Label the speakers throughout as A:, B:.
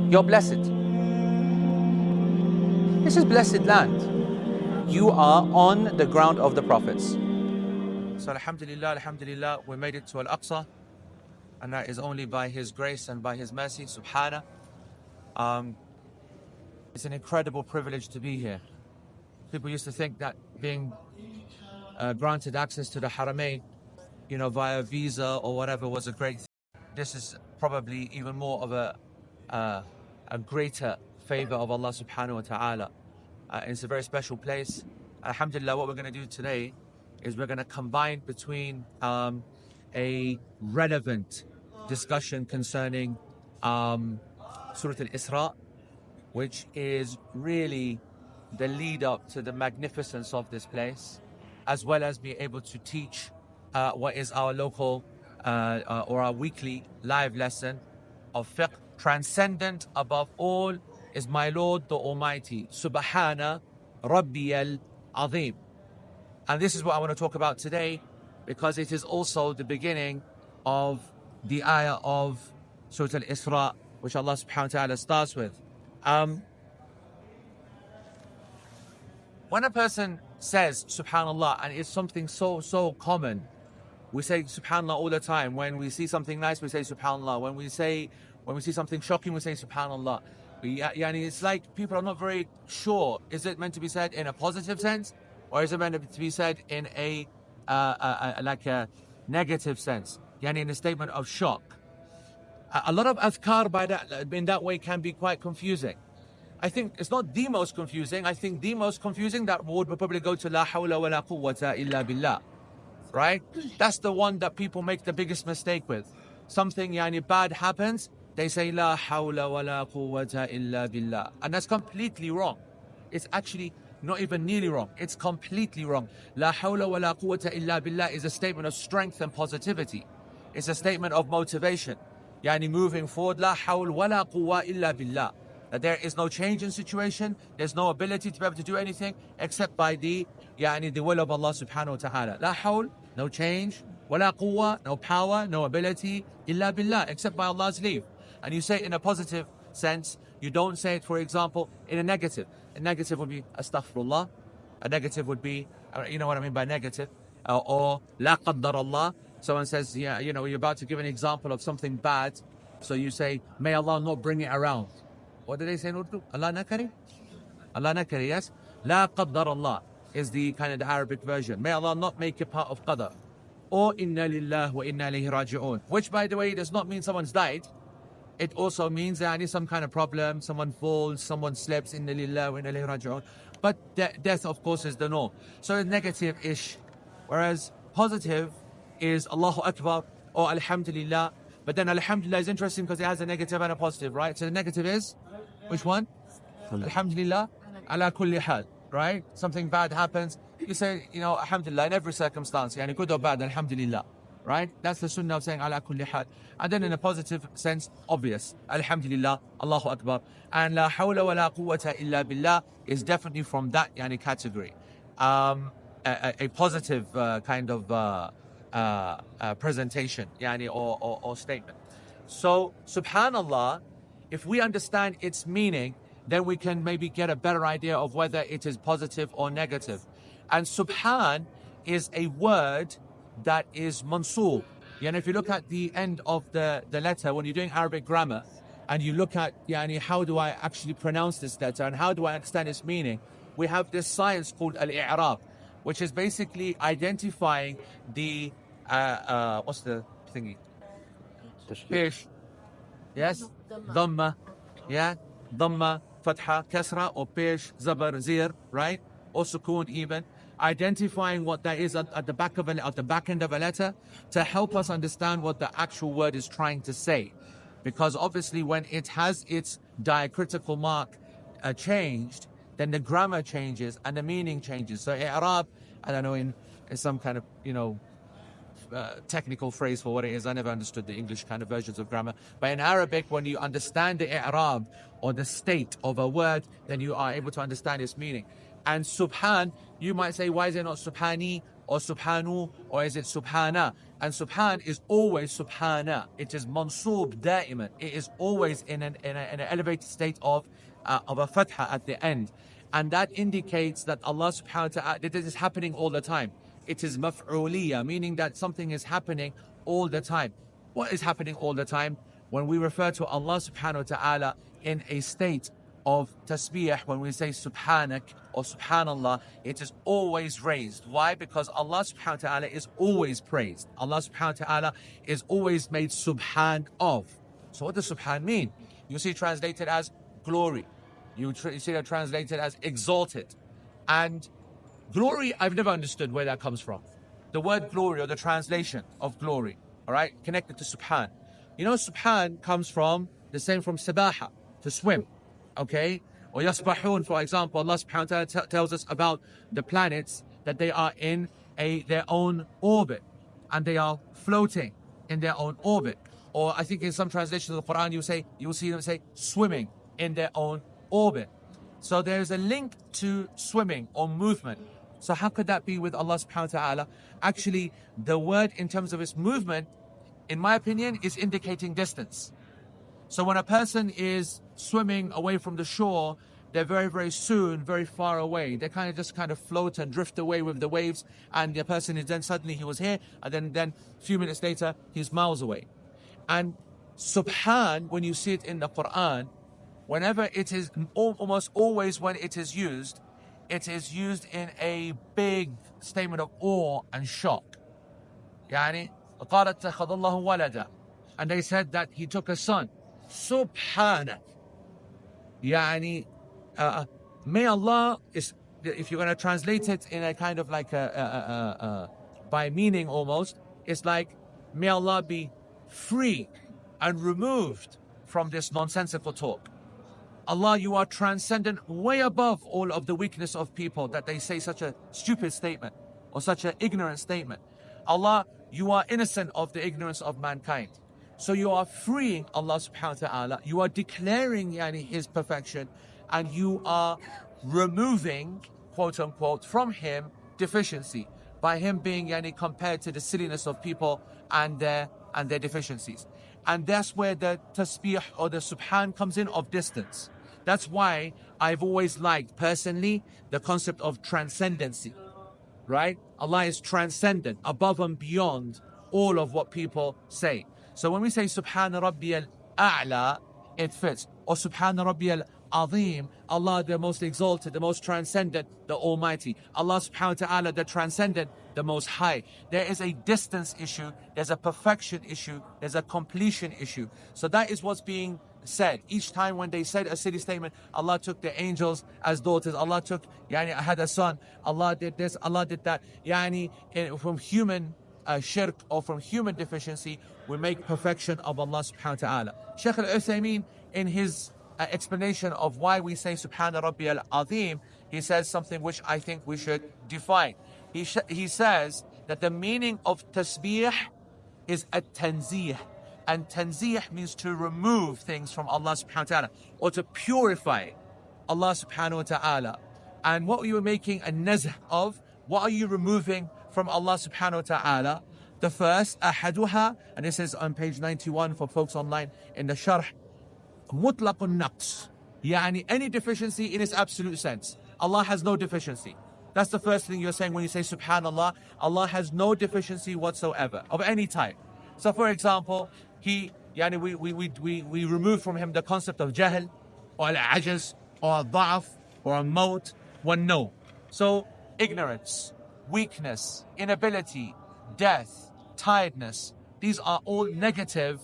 A: You're blessed. This is blessed land. You are on the ground of the prophets. So alhamdulillah, we made it to Al-Aqsa, and that is only by His grace and by His mercy, subhanah. It's an incredible privilege to be here. People used to think that being granted access to the Haramain, via visa or whatever was a great thing. This is probably even more of a greater favor of Allah subhanahu wa ta'ala. It's a very special place. Alhamdulillah, what we're going to do today is we're going to combine between a relevant discussion concerning Surah Al-Isra, which is really the lead up to the magnificence of this place, as well as be able to teach what is our local or our weekly live lesson of fiqh. Transcendent above all is my Lord the Almighty, Subhana Rabbiyal Azim. And this is what I want to talk about today, because it is also the beginning of the ayah of Surah Al-Isra, which Allah subhanahu wa ta'ala starts with. When a person says Subhanallah, and it's something so common, we say Subhanallah all the time. When we see something nice, we say Subhanallah. When we see something shocking, we say Subhanallah. It's like people are not very sure. Is it meant to be said in a positive sense, or is it meant to be said in a negative sense? In a statement of shock. A lot of adhkar in that way can be quite confusing. I think it's not the most confusing. I think the most confusing, that word would probably go to La hawla wa la quwwata illa billah. Right? That's the one that people make the biggest mistake with. Something bad happens, they say La hawla wa la quwwata illa billah. And that's completely wrong. It's actually not even nearly wrong. It's completely wrong. La hawla wa la quwwata illa billah is a statement of strength and positivity. It's a statement of motivation. Moving forward, La hawl wa la quwwa illa billah. That there is no change in situation, there's no ability to be able to do anything except by the will of Allah subhanahu wa ta'ala. La hawl, no change, wala quwwa, no power, no ability, illa billah, except by Allah's leave. And you say it in a positive sense, you don't say it, for example, in a negative. A negative would be astaghfirullah. A negative would be, you know what I mean by negative, or la qaddar Allah. Someone says, you're about to give an example of something bad, so you say, may Allah not bring it around. What did they say in Urdu? Allah nakari? Allah nakari, yes? La qaddar Allah is the kind of the Arabic version. May Allah not make it part of qadar. Or inna lillah wa inna ilayhi raji'un. Which, by the way, does not mean someone's died. It also means that some kind of problem, someone falls, someone slips, inna lillah wa inna ilayhi raji'un. But death, of course, is the norm. So it's negative-ish. Whereas positive is Allahu Akbar or Alhamdulillah. But then Alhamdulillah is interesting because it has a negative and a positive, right? So the negative is, which one? Alhamdulillah, ala kulli hal, right? Something bad happens, you say, Alhamdulillah in every circumstance, good or bad, Alhamdulillah, right? That's the sunnah of saying ala kulli hal. And then in a positive sense, obvious, Alhamdulillah, Allahu Akbar. And la hawla wa la quwwata illa billah is definitely from that category. A positive kind of presentation, or statement. So, subhanallah, if we understand its meaning, then we can maybe get a better idea of whether it is positive or negative. And subhan is a word that is mansoob. If you look at the end of the letter, when you're doing Arabic grammar, and you look at, how do I actually pronounce this letter, and how do I understand its meaning, we have this science called al-i'rab, which is basically identifying the what's the thingy? Pesh. Yes? Dhamma. Yeah? Dhamma, Fatha, Kasra, or Pesh, Zabar, Zir, right? Or Sukoon even. Identifying what that is at the back end of a letter to help us understand what the actual word is trying to say. Because obviously when it has its diacritical mark changed, then the grammar changes and the meaning changes. So i'rab, I don't know, in some kind of, technical phrase for what it is. I never understood the English kind of versions of grammar. But in Arabic, when you understand the i'rab or the state of a word, then you are able to understand its meaning. And subhan, you might say, why is it not subhani or subhanu, or is it subhana? And subhan is always subhana. It is mansoob da'iman. It is always in an elevated state of a fatha at the end. And that indicates that Allah subhanahu wa ta'ala, this is happening all the time. It is maf'uliyah, meaning that something is happening all the time. What is happening all the time? When we refer to Allah subhanahu wa ta'ala in a state of tasbih, when we say subhanak or subhanallah, it is always raised. Why? Because Allah subhanahu wa ta'ala is always praised. Allah subhanahu wa ta'ala is always made subhan of. So what does subhan mean? You see translated as glory. You see that translated as exalted. And glory, I've never understood where that comes from. The word glory, or the translation of glory, all right, connected to subhan. You know, subhan comes from the same from sabaha, to swim, okay? Or yasbahun, for example, Allah subhanahu wa ta'ala tells us about the planets that they are in their own orbit, and they are floating in their own orbit. Or I think in some translations of the Quran, you will see them say swimming in their own orbit. So there's a link to swimming or movement. So how could that be with Allah subhanahu wa ta'ala? Actually, the word in terms of its movement, in my opinion, is indicating distance. So when a person is swimming away from the shore, they're very, very soon, very far away. They just float and drift away with the waves, and the person is then suddenly he was here, and then a few minutes later, he's miles away. And subhan, when you see it in the Quran, whenever it is, almost always when it is used in a big statement of awe and shock. يعني قالت اتخذ الله ولدا, and they said that he took a son. Subhana. يعني may Allah, is, if you're going to translate it in a kind of like by meaning almost, it's like may Allah be free and removed from this nonsensical talk. Allah, you are transcendent, way above all of the weakness of people that they say such a stupid statement or such an ignorant statement. Allah, you are innocent of the ignorance of mankind. So you are freeing Allah subhanahu wa ta'ala, you are declaring His perfection, and you are removing, quote unquote, from Him deficiency, by Him being compared to the silliness of people and their deficiencies. And that's where the tasbih or the subhan comes in, of distance. That's why I've always liked, personally, the concept of transcendency, right? Allah is transcendent, above and beyond all of what people say. So when we say Subhana Rabbiyal A'la, it fits. Or Subhana Rabbiyal Azim, Allah the most exalted, the most transcendent, the Almighty. Allah subhanahu wa ta'ala, the transcendent, the most high. There is a distance issue, there's a perfection issue, there's a completion issue. So that is what's being said. Each time when they said a silly statement, Allah took the angels as daughters, Allah took, I had a son, Allah did this, Allah did that. From human shirk or from human deficiency, we make perfection of Allah subhanahu wa ta'ala. Sheikh Al-Uthaymeen, in his explanation of why we say Subhana Rabbi al-Azim, he says something which I think we should define. He says that the meaning of tasbih is at-tanzih. And tanzih means to remove things from Allah subhanahu wa ta'ala, or to purify Allah subhanahu wa ta'ala. And what you were making a nazh of, what are you removing from Allah subhanahu wa ta'ala? The first, ahaduha, and this is on page 91 for folks online in the sharh, mutlaqun naqs, any deficiency in its absolute sense. Allah has no deficiency. That's the first thing you're saying when you say subhanallah. Allah has no deficiency whatsoever of any type. So for example, we remove from him the concept of jahl, or al-ajaz, or al-da'af, or al-maut, no. So ignorance, weakness, inability, death, tiredness, these are all negative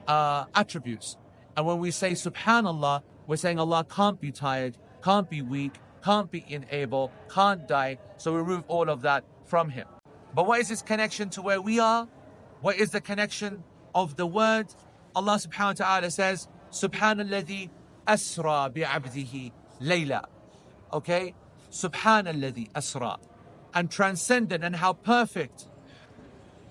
A: attributes. And when we say subhanallah, we're saying Allah can't be tired, can't be weak, can't be unable, can't die. So we remove all of that from him. But what is his connection to where we are? What is the connection of the word? Allah subhanahu wa ta'ala says, Subhanalladhi asra bi'abdihi layla. Okay? Subhanalladhi asra. And transcendent and how perfect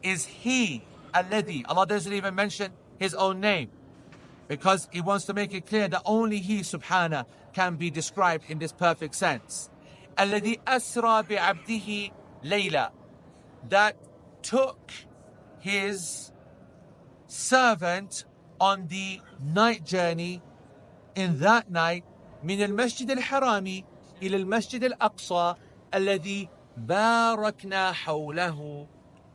A: is He, alladhi. Allah doesn't even mention His own name, because He wants to make it clear that only He, subhana, can be described in this perfect sense. Alladhi asra bi'abdihi layla. that took his servant on the night journey in that night من المسجد الحرامي إلى المسجد الأقصى الذي باركنا حوله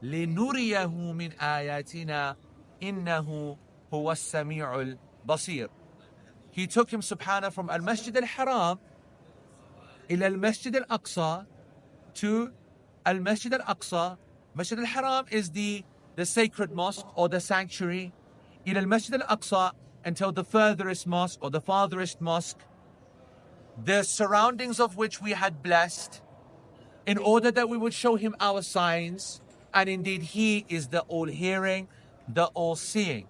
A: لنريه من آياتنا إنه هو السميع البصير. He took him subhanahu from Al-Masjid al-Haram إلى المسجد الأقصى to Al-Masjid al-Aqsa. Masjid al-Haram is the sacred mosque or the sanctuary. إلى المسجد الأقصى until the furthest mosque or the farthest mosque, the surroundings of which we had blessed, in order that we would show him our signs, and indeed he is the all-hearing, the all-seeing.